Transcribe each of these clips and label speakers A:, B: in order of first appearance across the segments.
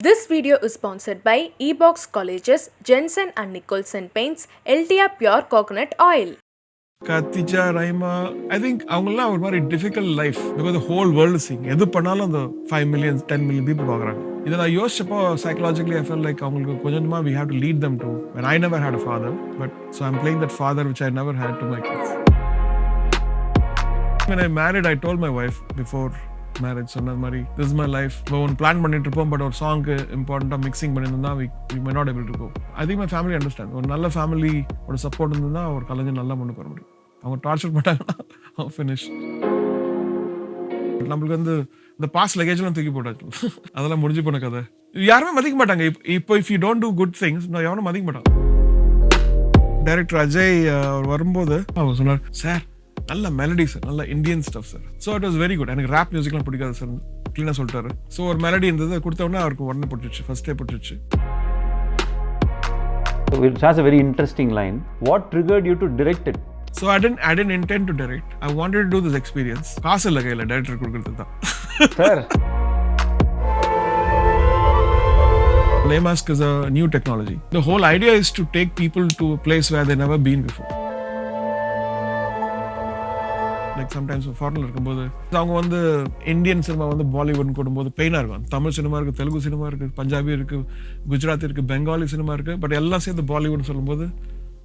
A: This video is sponsored by EBox Colleges, Jensen and Nicholson Paints, LTR Pure Coconut Oil.
B: Katija, Raima, I think அவங்கெல்லாம் ஒரு மாதிரி difficult life because the whole world is seeing. எது பண்ணாலும் அந்த 5 million, 10 million people பார்க்குறாங்க. இதை நான் யோசிச்சப்போ psychologically I felt like அவங்களுக்கு கொஞ்சமா we have to lead them to. When I never had a father, but so I'm playing that father which I never had to my kids. When I married, I told my wife before marriage, சொன்ன மாதிரி this is my life. ஒன்று plan பண்ணிட்டு இருப்போம், but ஒரு சாங்க்கு இம்பார்ட்டண்ட்டாக mixing பண்ணியிருந்தா we may not able to go. I think my family understand. ஒரு நல்ல ஃபேமிலி ஒரு சப்போர்ட் இருந்ததுன்னா ஒரு கலைஞர் நல்லா முன்னுக்கு வர முடியும். அவங்க டார்ச்சர் பண்ணாங்கன்னா அவங்க ஃபினிஷ். நம்மளுக்கு வந்து இந்த பாஸ் லக்கேஜ்லாம் தூக்கி போட்டாச்சு, அதெல்லாம் முடிஞ்சு போன கதை. யாருமே மதிக்க மாட்டாங்க. இப்போ if you don't do good things நான் எவனும் மதிக்க மாட்டாங்க. டைரக்டர் அஜய் வரும்போது அவர் சொன்னார், சார் நல்ல மெலடி சார், நல்ல Indian stuff sir. So it was very good. எனக்கு ரேப் மியூசிக்லாம் பிடிக்காது சார், க்ளீனாக சொல்லிட்டாரு. ஸோ ஒரு மெலடி இருந்தது, கொடுத்த உடனே அவருக்கு உடனே பிடிச்சிச்சு, ஃபர்ஸ்டே பிடிச்சிச்சு.
C: It has a very interesting line. What triggered you to direct it?
B: So I didn't intend to direct. I wanted to do this experience. காசு இல்லை கையில், டைரக்டர் கொடுக்குறது தான்.
C: Sir.
B: Laymask is a new technology. The whole idea is to take people to a place where they've never been before. Like sometimes ஃபாரினில் இருக்கும்போது அவங்க வந்து Indian cinema வந்து பாலிவுட்னு போடும்போது பெயினாக இருக்கும். தமிழ் சினிமா இருக்குது, தெலுங்கு சினிமா இருக்குது, பஞ்சாபி இருக்குது, குஜராத்தி இருக்குது, பெங்காலி சினிமா இருக்குது, பட் எல்லாம் சேர்ந்து பாலிவுட்னு சொல்லும்போது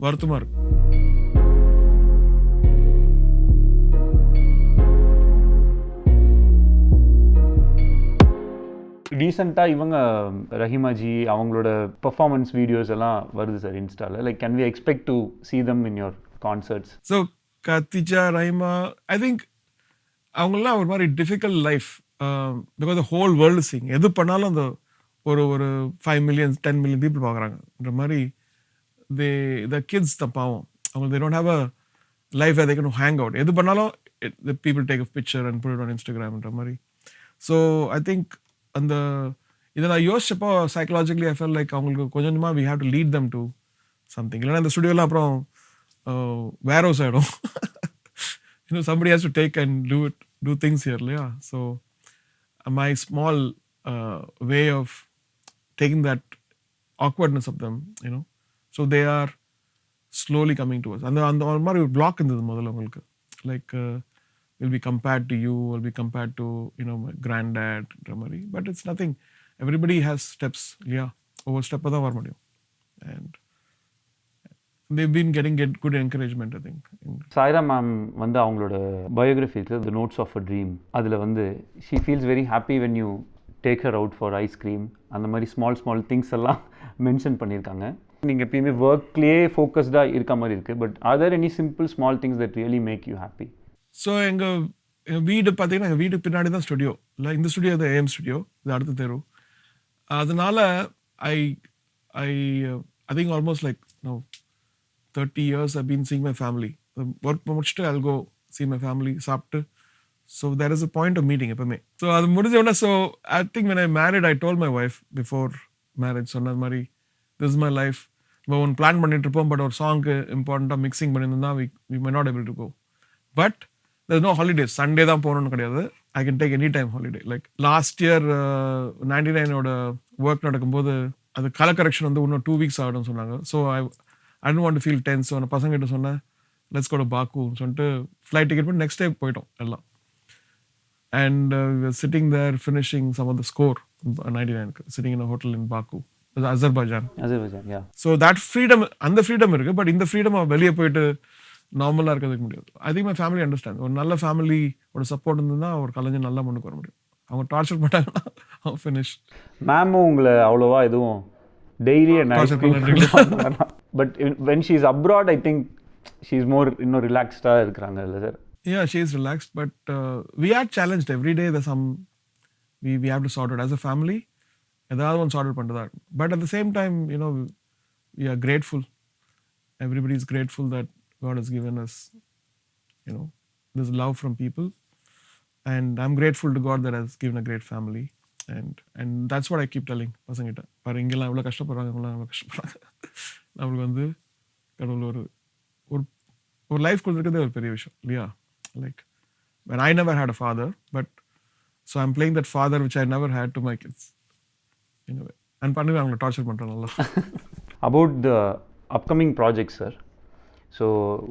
B: வருத்தமாக இருக்கும்.
C: ரீசெண்டாக இவங்க ரஹிமாஜி அவங்களோட பெர்ஃபார்மன்ஸ் வீடியோஸ் எல்லாம் வருது சார் இன்ஸ்டாவில். Like can we expect to see them in your concerts?
B: So Khatija, Raima, I think அவங்கெல்லாம் ஒரு மாதிரி difficult life because the whole world seeing. எது பண்ணாலும் அந்த ஒரு 5 million, 10 million பீப்புள் பார்க்குறாங்கன்ற மாதிரி த கிட்ஸ் தான் பாவம். அவங்க they don't have a life where they can hang out. எது பண்ணாலும் the people take a picture and put it on Instagramன்ற மாதிரி. ஸோ ஐ திங்க் அந்த இதை நான் யோசிச்சப்போ சைக்கலாஜிக்கலி ஐ ஃபெல் லைக் அவங்களுக்கு கொஞ்சமா we have to lead them to something. இல்லைன்னா இந்த ஸ்டுடியோலாம் அப்புறம் வேர் ஹவுஸ் ஆகிடும். somebody has to take and do things here. Yeah. So my small way of taking that awkwardness of them, so they are slowly coming to us. அந்த ஒரு மாதிரி ஒரு black இருந்தது முதல்ல உங்களுக்கு. Like will be compared to you, will be compared to my granddad மாதிரி. But it's nothing. Everybody has steps. Yeah. ஒவ்வொரு ஸ்டெப்பை தான் வர முடியும். And they've been getting good encouragement, I think.
C: Saira ma'am வந்து அவங்களோட பயோகிராஃபிக்கு the notes of a dream அதில் வந்து she feels very happy when you take her out for ice cream, அந்த மாதிரி ஸ்மால் திங்ஸ் எல்லாம் மென்ஷன் பண்ணியிருக்காங்க. நீங்கள் எப்பயுமே ஒர்க்லேயே ஃபோக்கஸ்டாக இருக்க மாதிரி இருக்குது. But are there any simple small things that really make you happy?
B: So எங்கள் வீடு பார்த்தீங்கன்னா எங்கள் வீட்டுக்கு பின்னாடி தான் ஸ்டுடியோ. இல்லை, இந்த ஸ்டுடியோ தான் ஏஎம் ஸ்டுடியோ, இது அடுத்த தெரு. அதனால I think almost like 30 years I've been seeing my family. Work முடிச்சுட்டு I'll go see my family, சாப்பிட்டு. So there is a point of meeting எப்பவுமே. ஸோ அது முடிஞ்ச உடனே so I think when I married, I told my wife before marriage, சொன்ன மாதிரி this is my life. இப்போ ஒன்று பிளான் பண்ணிட்டு இருப்போம், பட் ஒரு சாங்க்கு இம்பார்ட்டண்ட்டாக மிக்சிங் பண்ணியிருந்தா we may not able to go. But there's no holidays. Sunday தான் போகணும்னு கிடையாது. I can take any time holiday. Like last year 99ஓட ஒர்க் நடக்கும்போது அது கலர் கரெக்ஷன் வந்து இன்னும் 2 weeks ஆகிடும்னு சொன்னாங்க. So I don't want to feel tense. So நான் பசங்கிட்ட சொன்னேன், லெட்ஸ் கோ டு பாக்குன்னு சொல்லிட்டு ஃப்ளைட் டிக்கெட் பண்ணி நெக்ஸ்ட் டே போயிட்டோம் எல்லாம். And sitting there finishing some of the score 99க்கு, sitting in a hotel in Baku, Azerbaijan. So that freedom, அந்த ஃப்ரீடம் இருக்குது. பட் இந்த ஃப்ரீடம் வெளியே போயிட்டு நார்மலாக இருக்கிறதுக்கு முடியாது. I think my family understand. ஒரு நல்ல ஃபேமிலியோட சப்போர்ட் இருந்ததுன்னா ஒரு கலைஞர் நல்லா முன்னுக்கு வர முடியும். அவங்க டார்ச்சர் பண்ணாங்கன்னா அவங்க ஃபினிஷ்.
C: மேமும் உங்களை அவ்வளோவா எதுவும் daily but when she is abroad, I think she is more இன்னும் ரிலாக்ஸ்டாக இருக்கிறாங்க இல்லை sir?
B: Yeah, she is relaxed, but we are challenged every day. There's some we have to sort it as a family. ஏதாவது ஒன்று chart பண்ணுறதா. But at the same time we are grateful. Everybody is grateful that God has given us this love from people, and I'm grateful to God that has given a great family. And that's what I keep telling பசங்கிட்ட. பாரு, இங்கெல்லாம் எவ்வளோ கஷ்டப்படுறாங்க, இவங்களாம் எவ்வளோ கஷ்டப்படுறாங்க. நம்மளுக்கு வந்து கடவுள் ஒரு லைஃப் கொடுத்துருக்கிறதே ஒரு பெரிய விஷயம் இல்லையா? Like when I never had a father, but so I'm playing that father which I never had to my kids in a way. And பண்ணி அவங்களை டார்ச்சர் பண்ணுறேன் நல்லா.
C: About the upcoming projects, sir. So,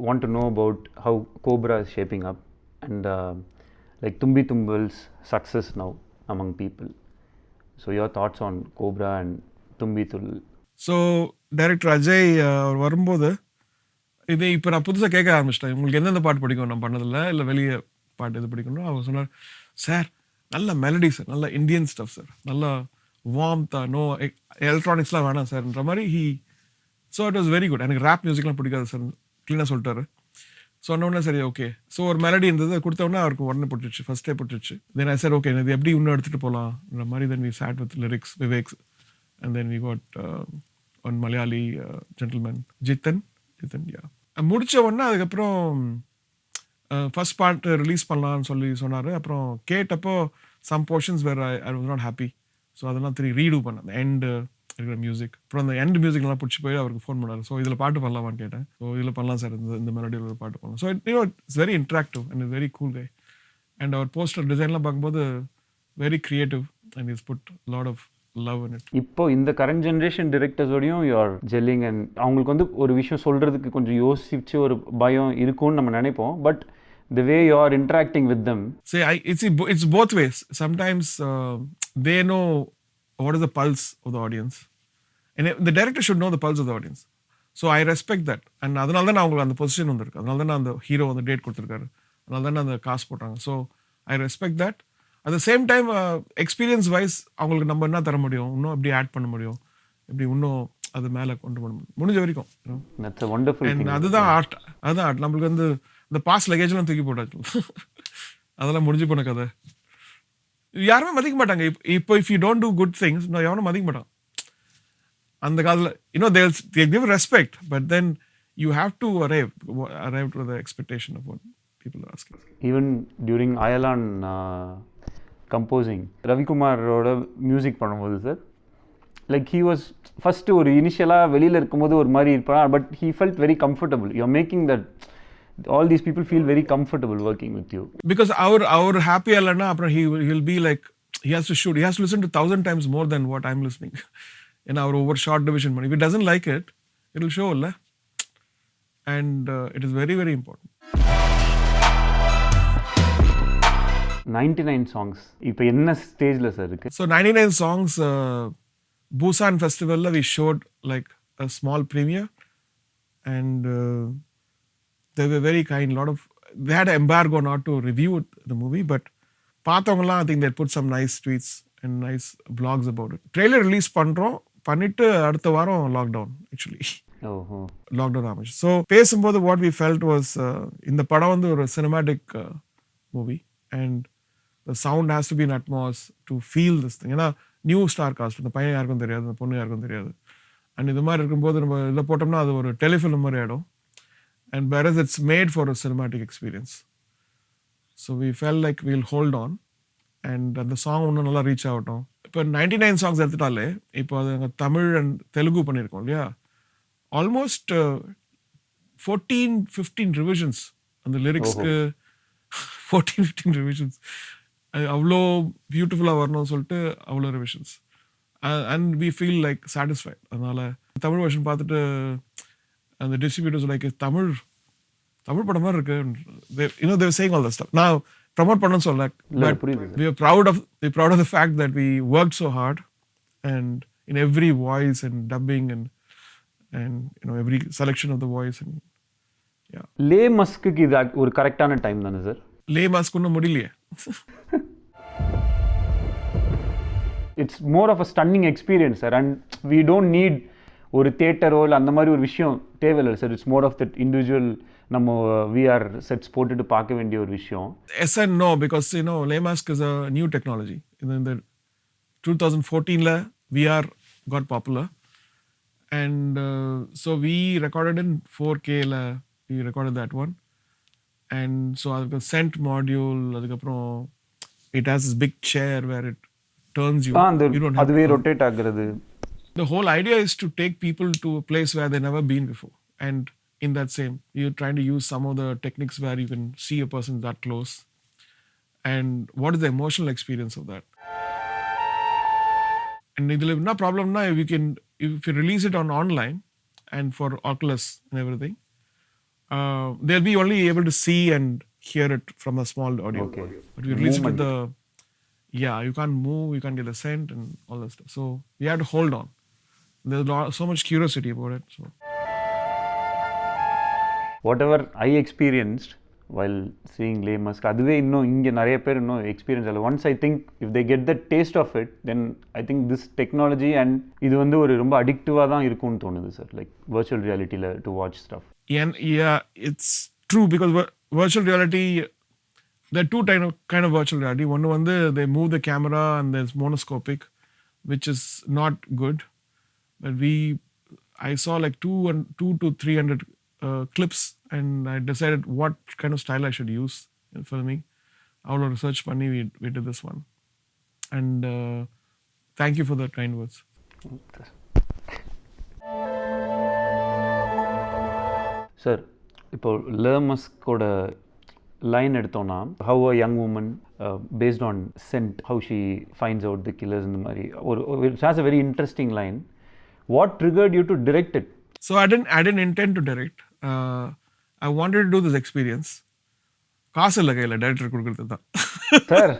C: want to know about how Cobra is shaping up and like Tumbi Tumbal's success now among people. So, your thoughts on Cobra and Tumbi Tul.
B: So director Ajay அவர் வரும்போது இது இப்போ நான் புதுசாக கேட்க ஆரம்பிச்சிட்டேன், உங்களுக்கு எந்தெந்த பாட்டு பிடிக்கும் நான் பண்ணதில்ல, இல்லை வெளியே பாட்டு எது பிடிக்கணும். அவர் சொன்னார், சார் நல்ல மெலடி சார், நல்ல இந்தியன் ஸ்டஃப் சார், நல்லா வார்ம்தா, நோ எலக்ட்ரானிக்ஸ்லாம் வேணாம் சார்ன்ற மாதிரி so it was very good. எனக்கு ரேப் மியூசிக்லாம் பிடிக்காது சார், க்ளீனாக சொல்லிட்டாரு. சொன்னோடனே சரி ஓகே. ஸோ ஒரு மெலடி இருந்தது, கொடுத்தோடனே அவருக்கு உடனே பிடிச்சிச்சு, ஃபஸ்ட்டே பிடிச்சிச்சு. தென் ஐ சார் ஓகே இது எப்படி இன்னும் எடுத்துகிட்டு போகலாம்ன்ற மாதிரி. Then we sat with lyrics Vivek's and then we got one Malayali gentleman Jithan yeah. முடித்த உடனே அதுக்கப்புறம் ஃபஸ்ட் பார்ட் ரிலீஸ் பண்ணலான்னு சொன்னார். அப்புறம் கேட்டப்போ some portions where I was not happy. So அதெல்லாம் ரீடூ பண்ணேன், அந்த எண்டு இருக்கிற மியூசிக். அப்புறம் அந்த எண்ட் மியூசிக்லாம் பிடிச்சி போய் அவருக்கு ஃபோன் பண்ணார். ஸோ இதில் பாட்டு பண்ணலாமான்னு கேட்டேன். ஸோ இதில் பண்ணலாம் சார், இந்த மெலடியில் ஒரு பாட்டு பண்ணலாம். So it's very interactive and very cool guy. And அவர் போஸ்டர் டிசைன்லாம் பார்க்கும்போது very creative and is put lot of love in it.
C: இப்போ இந்த கரண்ட் ஜென்ரேஷன் டிரெக்டர்ஸோடையும் யூஆர் ஜெல்லிங் அண்ட் அவங்களுக்கு வந்து ஒரு விஷயம் சொல்கிறதுக்கு கொஞ்சம் யோசிச்சு ஒரு பயம் இருக்கும்னு நம்ம நினைப்போம். But the way you are interacting with them.
B: See, it's both ways. Sometimes they know what is the pulse of the audience. And the director should know the pulse of the audience. So I respect that. And அதனால தான் அவங்களுக்கு அந்த position வந்திருக்கு, அதனால தான் அந்த hero வந்து date கொடுத்துருக்காரு, அதனால தான் அந்த காசு போட்டாங்க. So I respect that. At the same time experience wise அவங்களுக்கு நம்ம என்ன தர முடியும், இன்னும் எப்படி ஆட் பண்ண முடியும், எப்படி இன்னும் அது மேலே கொண்டு போட முடியும் முடிஞ்ச வரைக்கும்.
C: That's a wonderful thing.
B: அதுதான் ஆர்ட், அதுதான் ஆர்ட். நம்மளுக்கு வந்து இந்த பாஸ் லக்கேஜ்லாம் தூக்கி போட்டாச்சு, அதெல்லாம் முடிஞ்சு போன கதை. யாருமே மதிக்க மாட்டாங்க இப்போ. If you don't do good things நான் எவனும் மதிக்க மாட்டான் அந்த காலத்தில். they give respect, but then you have to arrive to the expectation of what people are asking.
C: Even during Ayalan composing, ரவிக்குமாரோட மியூசிக் பண்ணும்போது sir, like he was first ஒரு இனிஷியலாக வெளியில் இருக்கும்போது ஒரு மாதிரி இருப்பான், but he felt very comfortable. You are making that all these people feel very comfortable working with you.
B: Because our happy alana apra he'll be like, he has to listen to 1,000 times more than what I'm listening in our over short division. If he doesn't like it, it'll show la. And it is very very important.
C: 99 songs இப்போ என்ன ஸ்டேஜ்ல sir இருக்கு?
B: So 99 songs Busan festival la we showed like a small premiere, and they were very kind. They had an embargo not to review the movie, but paathavangala I think they put some nice tweets and nice blogs about it. Trailer release பண்ணிட்டு அடுத்த வாரம் lockdown actually. Lockdown ஆச்சு. So பேசும்போது what we felt was இந்த படம் வந்து ஒரு cinematic movie, and the sound has to be in atmos to feel this thing. ஏன்னா நியூ ஸ்டார் காஸ்ட், இந்த பையன் யாருக்கும் தெரியாது, இந்த பொண்ணு யாருக்கும் தெரியாது. அண்ட் இது மாதிரி இருக்கும்போது நம்ம இதில் போட்டோம்னா அது ஒரு டெலிஃபிலிம் மாதிரி ஆகிடும். And whereas it's made for a cinematic experience. So we felt like we'll hold on, and the song இன்னும் நல்லா ரீச் ஆகட்டும். இப்போ 99 songs எடுத்துட்டாலே இப்போ அது தமிழ் அண்ட் தெலுங்கு பண்ணியிருக்கோம் இல்லையா, ஆல்மோஸ்ட் 14-15 ரிவிஷன்ஸ் அந்த லிரிக்ஸ்க்கு. 14-15 ரிவிஷன்ஸ். அவ்வளோ பியூட்டிஃபுல்லாக வரணும்னு சொல்லிட்டு அவ்வளோ revisions. And we feel like satisfied. அதனால் தமிழ் வெர்ஷன் பார்த்துட்டு and the distributors were like, Tamil படம் மாதிரி இருக்கு. They were saying all that stuff. Now promote பண்ணனும் சொல்ல, but we are proud of the fact that we worked so hard, and in every voice and dubbing and every selection of the voice, and yeah.
C: Laymask க்கு இது ஒரு கரெக்டான time தானே sir?
B: Laymask இன்னும் முடியலையே.
C: It's more of a stunning experience, sir, and we don't need ஒரு தியேட்டரோ இல்லை அந்த மாதிரி ஒரு விஷயம் தேவையில்லை sir. It's more of that individual நம்ம விஆர் செட்ஸ் போட்டுட்டு பார்க்க வேண்டிய ஒரு விஷயம்.
B: Yes and no, because Laymask is a new technology. In the 2014 VR got popular, and so we recorded in 4K we recorded that one, and so the scent module adukaprom it has this big chair where it turns you don't have
C: அதுவே rotate ஆகுறது.
B: The whole idea is to take people to a place where they've never been before, and in that same you're trying to use some of the techniques where you can see a person that close, and what is the emotional experience of that. And இதில் என்ன ப்ராப்ளம்னா if you release it on online and for Oculus and everything, they'll be only able to see and hear it from a small audio.
C: Okay.
B: But we release it with
C: Movement.
B: you can't move, you can't get the scent and all that stuff. So we have to hold on. There's so much curiosity about it. So
C: whatever I experienced while seeing Laymask, அதுவே இன்னும் இங்கே நிறைய பேர் இன்னும் experience ஆகல. Once I think if they get the taste of it then I think this technology and இது வந்து ஒரு ரொம்ப அடிக்டிவாக தான் இருக்கும்னு தோணுது சார், லைக் வர்ச்சுவல் ரியாலிட்டியில் to watch stuff.
B: and yeah, it's true because virtual reality, there are two kind of virtual reality. One they move the camera and there's monoscopic, which is not good. But I saw like 2 to 300 clips and I decided what kind of style I should use in filming. All research panni we did this one. And thank you for the kind words.
C: Sir, இப்போ லேமஸ்கோட line எடுத்தோன்னா, how a young woman based on scent how she finds out the killers, இந்த மாதிரி ஒரு has a very interesting line. What triggered you to direct it?
B: So I didn't intend to direct. I wanted to do this experience. காசு இல்லை கையில் director கொடுக்கறது தான்.
C: Sir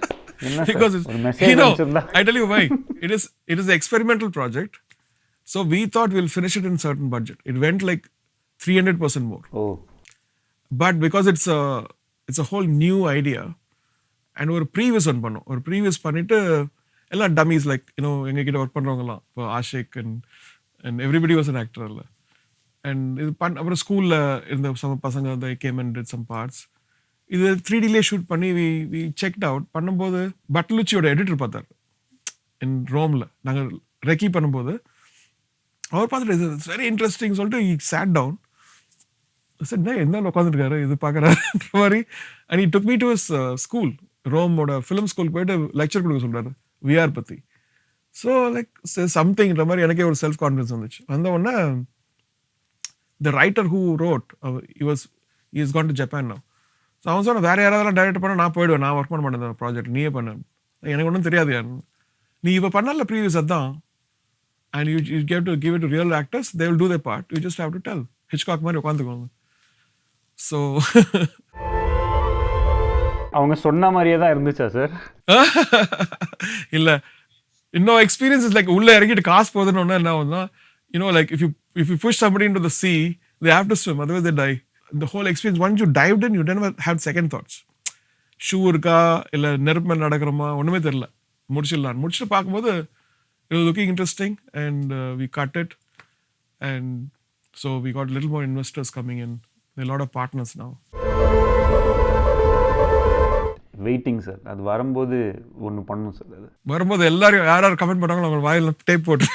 B: Because I tell you why. It is an experimental project. So we thought we'll finish it in certain budget. It went like 300% more.
C: Oh,
B: But because it's a whole new idea, and ஒரு previous one பண்ணோம். ஒரு previous பண்ணிட்டு எல்லாம் dummies like எங்ககிட்ட work பண்ணுறவங்கலாம் இப்போ Ashiq and everybody was an actor இல்லை. And இது அப்புறம் ஸ்கூலில் இருந்த சம பசங்க they came and did some parts. இது 3Dலே ஷூட் பண்ணி we checked out பண்ணும்போது பட்லுச்சியோட எடிட்டர் பார்த்தார் இன் ரோமில். நாங்கள் ரெக்கி பண்ணும்போது அவர் பார்த்துட்டு இட்ஸ் வெரி இன்ட்ரெஸ்டிங் சொல்லிட்டு he sat down. சார் என்ன உட்காந்துருக்காரு இது பார்க்குறாருன்ற மாதிரி. And he took me to his school, ரோமோட ஃபிலிம் ஸ்கூல் போயிட்டு லெக்சர் கொடுக்க சொல்கிறாரு விஆர் பற்றி. ஸோ லைக் சம்திங்ன்ற மாதிரி எனக்கே ஒரு செல்ஃப் கான்ஃபிடன்ஸ் வந்துச்சு. வந்த உடனே the writer who wrote, he has gone to Japan now. So அவன் சொன்ன வேறு யாராவது டைரக்ட் பண்ண நான் போயிடுவேன், நான் ஒர்க் பண்ண மாட்டேன் இந்த ப்ராஜெக்ட், நீயே பண்ண. எனக்கு ஒன்றும் தெரியாது யார் நீ இப்போ பண்ணல ப்ரீவியஸ் அதான். And you gave to give it to real actors, they will do the part, you just have to tell. Hitchcock மாதிரி உட்காந்துக்கோங்க. ஸோ
C: அவங்க சொன்ன மாதிரியே தான் இருந்துச்சா சார்?
B: இல்லை, இன்னும் எக்ஸ்பீரியன்ஸ் லைக் உள்ளே இறங்கிட்டு காசு போகுதுன்னு ஒன்று என்ன ஆகுதுன்னா, like if you push somebody into the sea, they have to swim, otherwise they die. The whole experience, once you dived in, you never had second thoughts. Shoe இருக்கா இல்லை நெருப்பு மேலே நடக்கிறோமா ஒன்றுமே தெரில. முடிச்சுட்டு பார்க்கும்போது it was looking interesting and we cut it, and so we got a little more investors coming in. There are a lot of partners now.
C: Waiting sir, அது வரும்போது ஒன்று பண்ணணும் சார். அது
B: வரும்போது எல்லாரும் யார் கமெண்ட் பண்ணாங்களோ அவங்க வாயில் டேப் போட்டு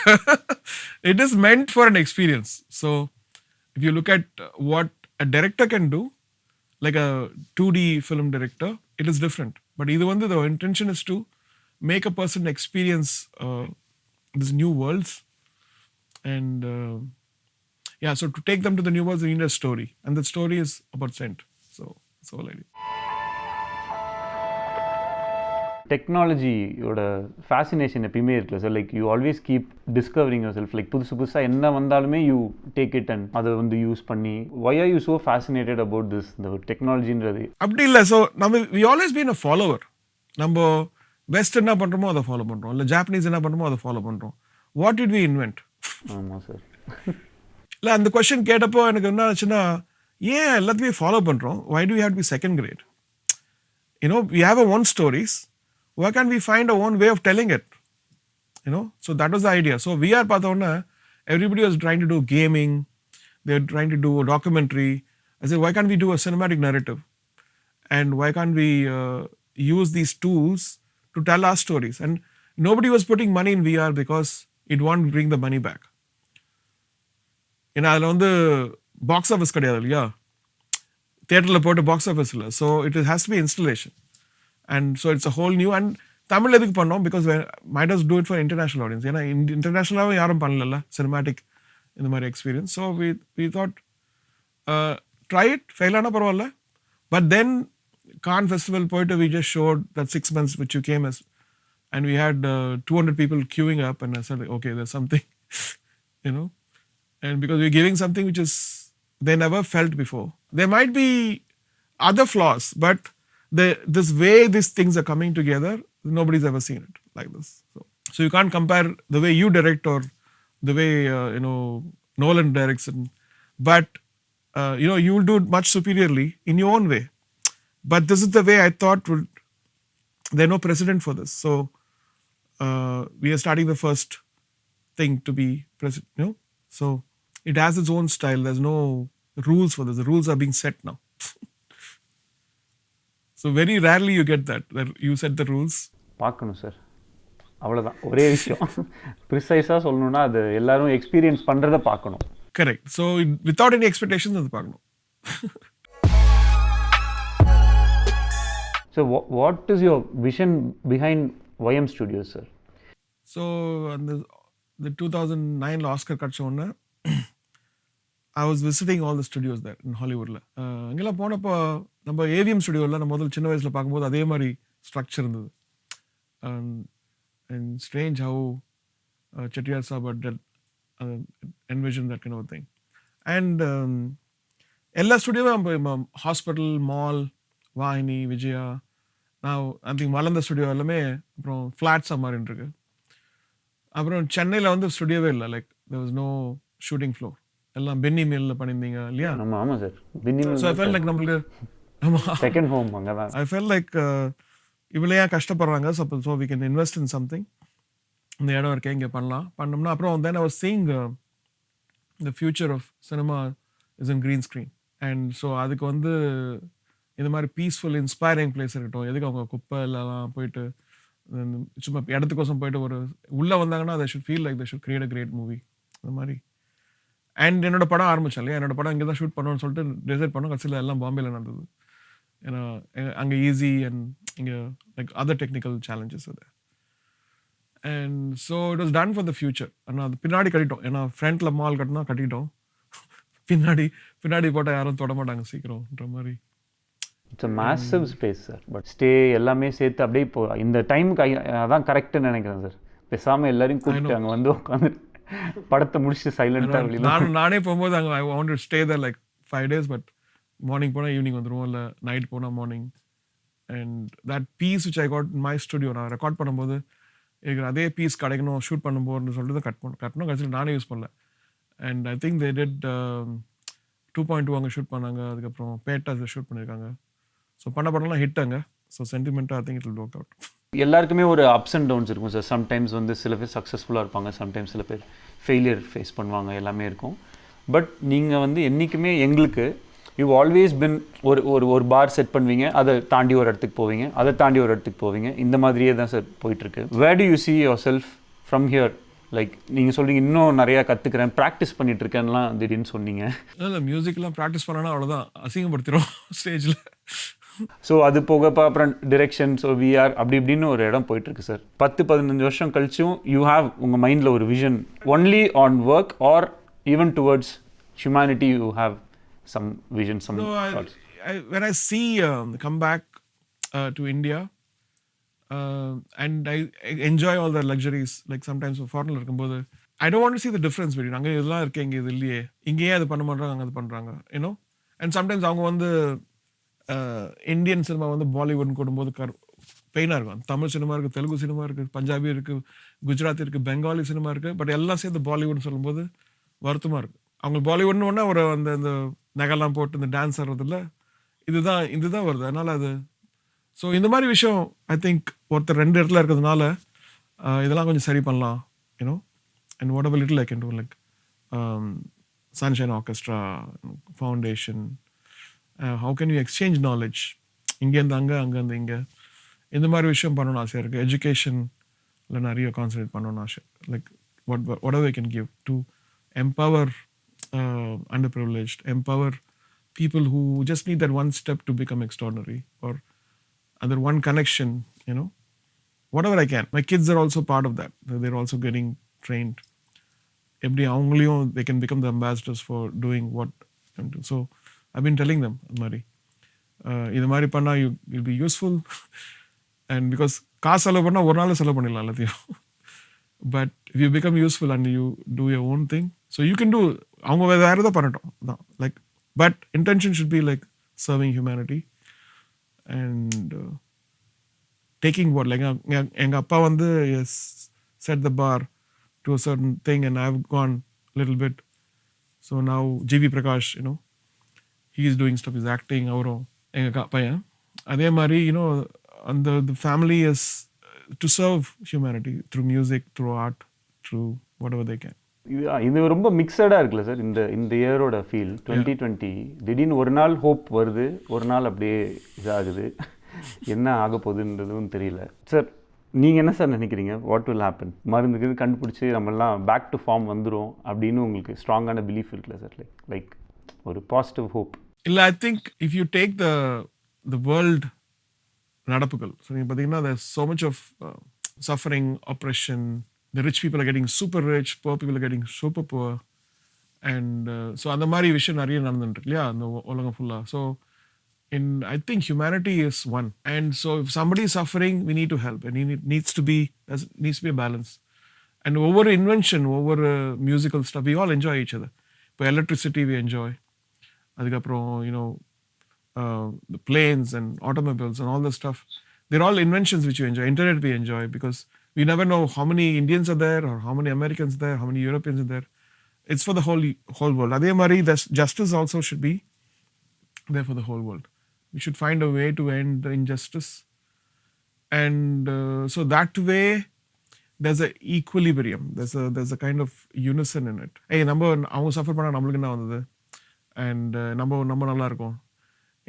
B: it is meant for an experience. So if you look at what a director can do, like a 2D film director, it is different. But either the intention is to make a person experience these new worlds, and so to take them to the new worlds, they need a story, and the story is about scent. So all I do.
C: டெக்னாலஜியோட fascination எப்பயுமே இருக்குல்ல sir, like you always keep discovering yourself, like புதுசாக என்ன வந்தாலுமே you take it and அதை use பண்ணி. Why are you so fascinated about this, இந்த டெக்னாலஜின்றது?
B: அப்படி இல்லை. So we always been a follower. நம்ம வெஸ்ட் என்ன பண்ணுறோமோ அதை ஃபாலோ பண்ணுறோம், இல்லை ஜாப்பனீஸ் என்ன பண்ணுறோமோ அதை ஃபாலோ பண்ணுறோம். What did we invent?
C: ஆமாம் சார்.
B: இல்லை, அந்த கொஸ்டின் கேட்டப்போ எனக்கு என்ன ஆச்சுன்னா, ஏன் எல்லாத்தையுமே ஃபாலோ பண்ணுறோம்? Why do we have to be second grade? We have our own stories. Why can't we find our own way of telling it? So that was the idea. So VR பார்த்தோன்னா everybody was trying to do gaming, they were trying to do a documentary. I said, why can't we do a cinematic narrative? And why can't we use these tools to tell our stories? And nobody was putting money in VR because it won't bring the money back. அதில் box office கிடையாது இல்லையா, தியேட்டரில் போட்டு box office இல்லை. So it has to be installation. And so it's a whole new, and Tamil எதுக்கு பண்ணோம், because might as do it for international audience. ஏன்னா இன்டர்நேஷ்னலாகவே யாரும் பண்ணல சினிமேட்டிக் இந்த மாதிரி experience. So we thought try it, fail ஆனால் பரவாயில்ல. But then Cannes festival போயிட்டு we just showed that 6 months which you came as and we had 200 people queuing up, and I said, okay, there's something, you know, and because we're giving something which is they never felt before. There might be other flaws, but this way these things are coming together, nobody's ever seen it like this. So you can't compare the way you direct or the way Nolan directs, but you will do it much superiorly in your own way. But this is the way I thought there's no precedent for this. So we are starting the first thing to be precedent, So it has its own style. There's no rules for this. The rules are being set now. So very rarely you get that you set the rules.
C: பார்க்கணும் sir, அவ்வளோதான் ஒரே விஷயம். ப்ரிசைஸாக சொல்லணும்னா அது எல்லாரும் experience பண்ணுறதை பார்க்கணும்.
B: Correct. So without any expectations அது பார்க்கணும்.
C: So what is your vision behind YM Studios, sir?
B: So the 2009 Oscar கட்ச ஒன்று I was visiting all the studios there in Hollywoodல. அங்கெல்லாம் போனப்போ நம்ம ஏவிஎம் ஸ்டுடியோவில் நம்ம முதல்ல சின்ன வயசில் பார்க்கும்போது அதே மாதிரி ஸ்ட்ரக்சர் இருந்தது. And strange how Chettiar Saab did envision that kind of a thing. And எல்லா ஸ்டுடியோவும் ஹாஸ்பிட்டல், மால், வாகினி, விஜயா, நான் ஐ திங்க் வளர்ந்த ஸ்டுடியோ எல்லாமே அப்புறம் ஃப்ளாட்ஸாக மாறின்னு இருக்கு. அப்புறம் சென்னையில் வந்து ஸ்டுடியோவே இல்லை, like there was no shooting floor. எல்லாம் பென்னி மில்ல பண்ணியிருந்தீங்க இல்லையா?
C: ஆமாம் sir, Binny mill.
B: So I felt like நம்மளுக்கு
C: செகண்ட் ஹோம் அங்கே தான்.
B: ஐ ஃபெல் லைக் இவ்வளோ ஏன் கஷ்டப்படுறாங்க, so we can invest in something. இந்த இடம் இருக்கே, இங்கே பண்ணோம்னா அப்புறம் then I was seeing the future of cinema is in green screen. And so அதுக்கு வந்து இந்த மாதிரி பீஸ்ஃபுல் இன்ஸ்பைரிங் பிளேஸ் இருக்கட்டும். எதுக்கு அவங்க குப்பை எல்லாம் போயிட்டு சும்மா இடத்துக்கோசம் போயிட்டு ஒரு உள்ளே வந்தாங்கன்னா they should feel like they should create a great movie. அந்த மாதிரி. அண்ட் என்னோட படம் ஆரம்பிச்சேன் இல்லையா, என்னோட படம் இங்கே தான் ஷூட் பண்ணணும்னு சொல்லிட்டு டிசைட் பண்ணோம். கடைசியில் எல்லாம் பாம்பேல நடந்தது. ஏன்னா அங்கே ஈஸி அண்ட் இங்கே லைக் அதர் டெக்னிக்கல் சேலஞ்சஸ் அது. And so it was done for the future. ஆனால் அது பின்னாடி கட்டிட்டோம். ஏன்னா ஃப்ரண்ட்டில் மால் கட்டினா கட்டிட்டோம், பின்னாடி போட்டால் யாரும் தொட மாட்டாங்க சீக்கிரம்ன்ற மாதிரி.
C: It's a massive space sir. But stay எல்லாமே சேர்த்து அப்படியே இப்போ இந்த டைமுக்கு அதான் கரெக்டுன்னு நினைக்கிறேன் சார். பேசாமல் எல்லாரையும் கூப்பிட்டு அங்கே வந்து உட்காந்து படத்தை முடிச்சு சைலண்டாக
B: நானே போகும்போது அங்கே I want to stay there like 5 days. But morning போனால் ஈவினிங் வந்துடுவோம், இல்லை நைட் போனால் morning. And that piece which I got my studio, நான் ரெக்கார்ட் பண்ணும்போது எனக்கு அதே பீஸ் கிடைக்கணும் ஷூட் பண்ணும்போதுன்னு சொல்லிட்டு தான் கட்டணும். கடைசியில் நானே யூஸ் பண்ணல. And I think they did 2.2 அங்கே ஷூட் பண்ணாங்க. அதுக்கப்புறம் பேட்டாஸில் ஷூட் பண்ணியிருக்காங்க. ஸோ பண்ண படம்லாம் ஹிட்டாங்க. ஸோ சென்டிமெண்ட்டாக I think it will work out.
C: எல்லாருக்குமே ஒரு அப்ஸ் அண்ட் டவுன்ஸ் இருக்கும் சார். சம்டைம்ஸ் வந்து சில பேர் சக்ஸஸ்ஃபுல்லாக இருப்பாங்க, சம்டைம்ஸ் சில பேர் ஃபெயிலியர் ஃபேஸ் பண்ணுவாங்க, எல்லாமே இருக்கும். பட் நீங்கள் வந்து என்றைக்குமே எங்களுக்கு யூ ஆல்வேஸ் பின் ஒரு பார் செட் பண்ணுவீங்க, அதை தாண்டி ஒரு இடத்துக்கு போவீங்க, அதை தாண்டி ஒரு இடத்துக்கு போவீங்க. இந்த மாதிரியே தான் சார் போயிட்டுருக்கு. Where do you see yourself from here? Like நீங்கள் சொல்கிறீங்க இன்னும் நிறையா கற்றுக்கிறேன், ப்ராக்டிஸ் பண்ணிகிட்ருக்கேன்லாம் திடீர்னு சொன்னீங்க.
B: இல்லை மியூசிக்லாம் ப்ராக்டிஸ் பண்ணனா அவ்வளோதான், அசிங்கப்படுத்திடும் ஸ்டேஜில்.
C: ஸோ அது போகப்போ அப்புறம் டிரெக்ஷன், ஸோ விஆர் அப்படி இப்படின்னு ஒரு இடம் போயிட்டுருக்கு சார். 10-15 வருஷம் கழிச்சும் யூ ஹாவ் உங்கள் மைண்டில் ஒரு vision only on work or even towards humanity you have some vision, some thoughts?
B: When I see come back to India and I enjoy all the luxuries, like sometimes foreign இருக்கும்போது I don't want to see the difference between அங்கே இதெல்லாம் இருக்கே இங்கே இது இல்லையே, இங்கேயே அது பண்ண மாட்டாங்க அங்கே அது பண்ணுறாங்க, யூனோ. அண்ட் சம்டைம்ஸ் அவங்க வந்து இந்தியன் சினிமா வந்து பாலிவுட்னு கூடும்போது பெயினாக இருக்கும். தமிழ் சினிமா இருக்குது, தெலுங்கு சினிமா இருக்குது, பஞ்சாபி இருக்குது, குஜராத்தி இருக்குது, பெங்காலி சினிமா இருக்குது. பட் எல்லாம் சேர்ந்து பாலிவுட்னு சொல்லும்போது வருத்தமாக இருக்குது. அவங்க பாலிவுட்னு ஒன்றா ஒரு அந்த நகைலாம் போட்டு இந்த டான்ஸ் ஆடுறதில்ல, இதுதான் வருது. அதனால் அது ஸோ இந்த மாதிரி விஷயம் ஐ திங்க் ஒருத்தர் 2 இடத்துல இருக்கிறதுனால இதெல்லாம் கொஞ்சம் சரி பண்ணலாம், you know. And what ever little I can do, like sunshine orchestra, foundation, how can you exchange knowledge, இங்கேருந்து அங்கேருந்து இங்கே, இந்த மாதிரி விஷயம் பண்ணணும்னு ஆசையாக இருக்குது. எஜுகேஷனில் நிறைய கான்சன்ட்ரேட் பண்ணணும்னு ஆசை. Like what I can give to empower underprivileged, empower people who just need that one step to become extraordinary, or other one connection, you know, whatever I can. My kids are also part of that. They're also getting trained. Every avangalium they can become the ambassadors for doing what I'm doing. So I've been telling them, Mari, idu mari panna you'll be useful and because காசு செலவு பண்ணால் ஒரு நாள் செலவு பண்ணிடலாம் எல்லாத்தையும். But if you become useful and you do your own thing, so you can do. அவங்க வேறு எதாவது பண்ணட்டும் தான், like but intention should be like serving humanity and taking what. Like எங்கள் அப்பா வந்து set the bar to a certain thing and I have gone little bit. So now GV Prakash, you know, he is doing stuff, is acting. அவரும் எங்கள் பையன் அதே மாதிரி, you know, அந்த family is to serve humanity through music, through art, through what ever they can.
C: இது ரொம்ப மிக்சடாக இருக்குல்ல sir இந்த இயரோட ஃபீல். 2020 திடீர்னு ஒரு நாள் ஹோப் வருது, ஒரு நாள் அப்படியே இதாகுது. என்ன ஆக போகுதுன்றதும் தெரியல. சார் நீங்கள் என்ன சார் நினைக்கிறீங்க? What will happen? மருந்துக்கு கண்டுபிடிச்சி நம்மளாம் பேக் டு ஃபார்ம் வந்துடும் அப்படின்னு உங்களுக்கு ஸ்ட்ராங்கான பிலீஃப் இருக்குல்ல சார்? லைக் ஒரு பாசிட்டிவ் ஹோப்
B: இல்லை. I think if you take the world நடப்புகள், ஸோ நீங்கள் பார்த்தீங்கன்னா there's so much of suffering, oppression. The rich people are getting super rich, poor people are getting super poor. And so அந்த மாதிரி விஷயம் நிறைய நடந்துட்டு இல்லையா அந்த உலகம் ஃபுல்லாக. So I think humanity is one. And so if somebody is suffering, we need to help. And it needs to be a balance. And over invention, over musical stuff, we all enjoy each other. இப்போ electricity we enjoy. அதுக்கப்புறம், you know, the planes and automobiles and all this stuff, they're all inventions which you enjoy. Internet we enjoy because we never know how many Indians are there or how many Americans are there, how many Europeans are there. It's for the whole world. Adhe mari justice also should be there for the whole world. We should find a way to end the injustice. And so that way there's a equilibrium. There's a kind of unison in it. Hey, நம்ம அவங்க suffer பண்ணா நம்மளுக்கு என்ன வந்தது, and நம்ம நல்லா இருக்கும்.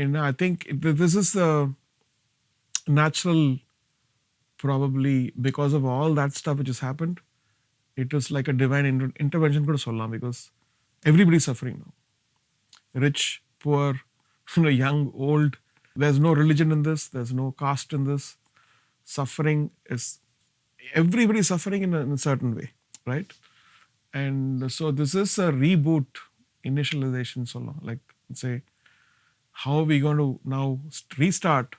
B: And I think this is natural, probably because of all that stuff which has happened. It was like a divine intervention kuda sollaam, because everybody's suffering now. Rich, poor, you know, young, old. There's no religion in this. There's no caste in this. Suffering is, everybody's suffering in a certain way, right? And so this is a reboot, initialization sollaam. Like, say, how are we going to now restart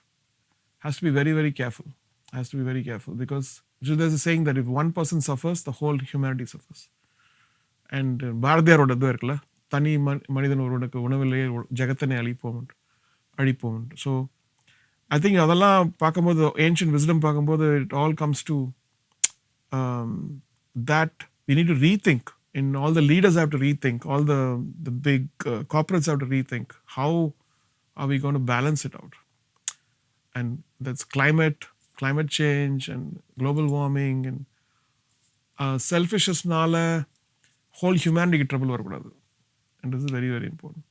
B: has to be very, very careful. Has to be very careful, because there's a saying that if one person suffers, the whole humanity suffers. And பாரதியாரோட இது இருக்குல்ல, தனி மனிதன் ஒருவனுக்கு உணவிலேயே ஜெகத்தனை அழிப்போம். So I think அதெல்லாம் பார்க்கும்போது, ancient wisdom பார்க்கும்போது, it all comes to that we need to rethink. And all the leaders have to rethink. All the big corporates have to rethink. How are we going to balance it out? And that's climate change and global warming and selfishnessnala whole humanity trouble varapodadu. And this is very, very important.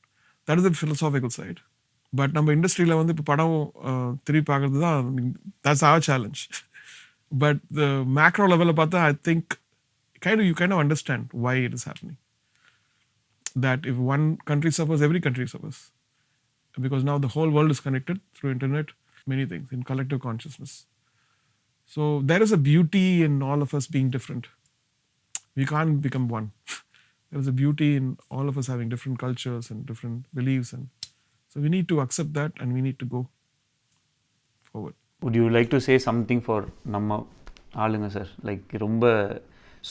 B: That is the philosophical side. But நம்ம இண்டஸ்ட்ரியில் வந்து இப்போ படம் திருப்பி பார்க்கறது தான், that's our challenge. But the macro level பார்த்தா, I think you kind of understand why it is happening. That if one country suffers, every country suffers. Because now the whole world is connected through internet, many things, in collective consciousness. So there is a beauty in all of us being different. We can't become one. There is a beauty in all of us having different cultures and different beliefs, and so we need to accept that and we need to go forward.
C: Would you like to say something for நம்ம ஆளுங்க sir? Like ரொம்ப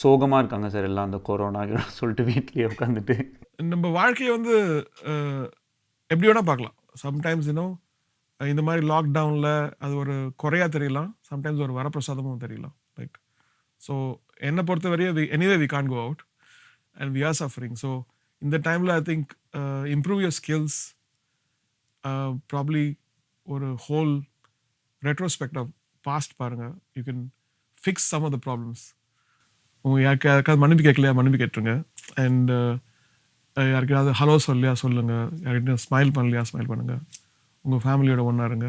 C: சோகமாக இருக்காங்க sir எல்லாம், அந்த corona சொல்லிட்டு வீட்லேயே உட்காந்துட்டு.
B: நம்ம வாழ்க்கையை வந்து எப்படி வேணால் பார்க்கலாம். சம்டைம்ஸ் யூனோ, இந்த மாதிரி லாக்டவுனில் அது ஒரு குறையாக தெரியலாம், சம்டைம்ஸ் ஒரு வரப்பிரசாதமும் தெரியலாம். லைக், ஸோ என்னை பொறுத்த வரையும் anyway we can go out and we are suffering. So இந்த டைமில் I think improve your skills, probably ஒரு ஹோல் ரெட்ரோஸ்பெக்ட் ஆஃப் பாஸ்ட் பாருங்கள். You can fix some of the problems. யாருக்காவது மன்னிப்பு கேட்கலையா, மன்னிப்பு கேட்டுருங்க. அண்ட் யாருக்காவது ஹலோ சொல்லுங்கள். யார்கிட்ட ஸ்மைல் பண்ணலையா, ஸ்மைல் பண்ணுங்கள். உங்கள் ஃபேமிலியோட ஒன்றா இருங்க.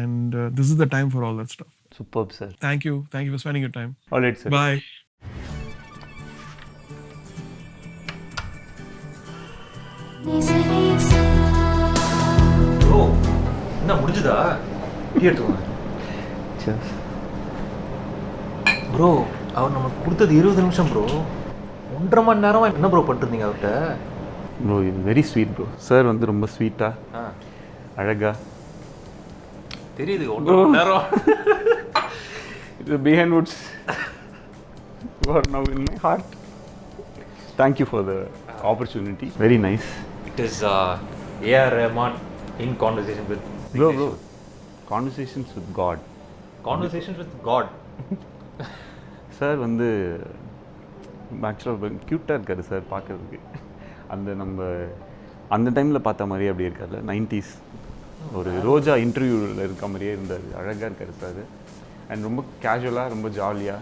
B: And this is the time for all that stuff.
C: Super sir.
B: Thank you for spending your time.
C: All right sir,
B: bye.
D: Bro என்ன முடிஞ்சுதா? டீ எடுத்துக்கோங்க. ப்ரோ அவர் நமக்கு கொடுத்தது 20 நிமிஷம் ப்ரோ. 1.5 மணி நேரமாக என்ன ப்ரோ பண்ணிருந்தீங்க அவர்கிட்ட?
C: ப்ரோ இது வெரி ஸ்வீட் ப்ரோ. சார் வந்து ரொம்ப ஸ்வீட்டாக, அழகா
D: தெரியுது. 1.5 மணி நேரம்
C: The Behindwoods who are now in my heart. Thank you for the opportunity. Very nice.
D: It is A.R. Rahman in conversation with
C: Bro,
D: Vignesh.
C: conversations with God.
D: Conversations with God.
C: Sir வந்து ஆக்சுவலாக க்யூட்டாக இருக்காரு sir பார்க்கறதுக்கு. அந்த டைமில் பார்த்த மாதிரியே அப்படி இருக்கார்ல, 90s ஒரு ரோஜா இன்டர்வியூவில் இருக்க மாதிரியே இருந்தார். அழகாக இருக்கார் சார். அண்ட் ரொம்ப கேஷுவலாக, ரொம்ப ஜாலியாக,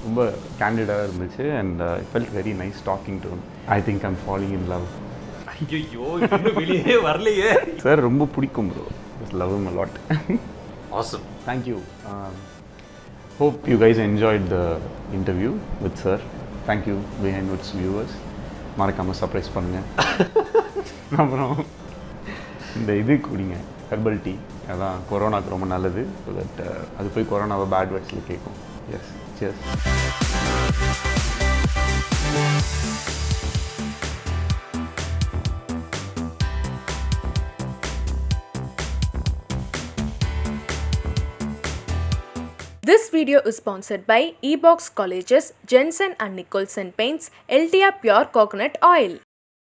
C: ரொம்ப கேண்டிடாக இருந்துச்சு. And I felt very nice talking to him. I think I'm falling in love.
D: ஐயோ இன்னும் வெளியே வரலையே.
C: சார் ரொம்ப பிடிக்கும் bro. Love him a lot.
D: Awesome.
C: Thank you. Hope you guys enjoyed the interview with sir. Thank you Behindwoods viewers. மறக்காமல் surprise பண்ணுங்கள். அப்புறம் இந்த இது குடிங்க, ஹெர்பல் டீ. அதான் கொரோனாவுக்கு ரொம்ப நல்லது. ஸோ தட் அது போய் கொரோனாவை பேட் வேர்ட்ஸில் கேட்கும். Yes, cheers.
A: This video is sponsored by EBox Colleges, Jensen and Nicholson Paints, LTR Pure Coconut Oil.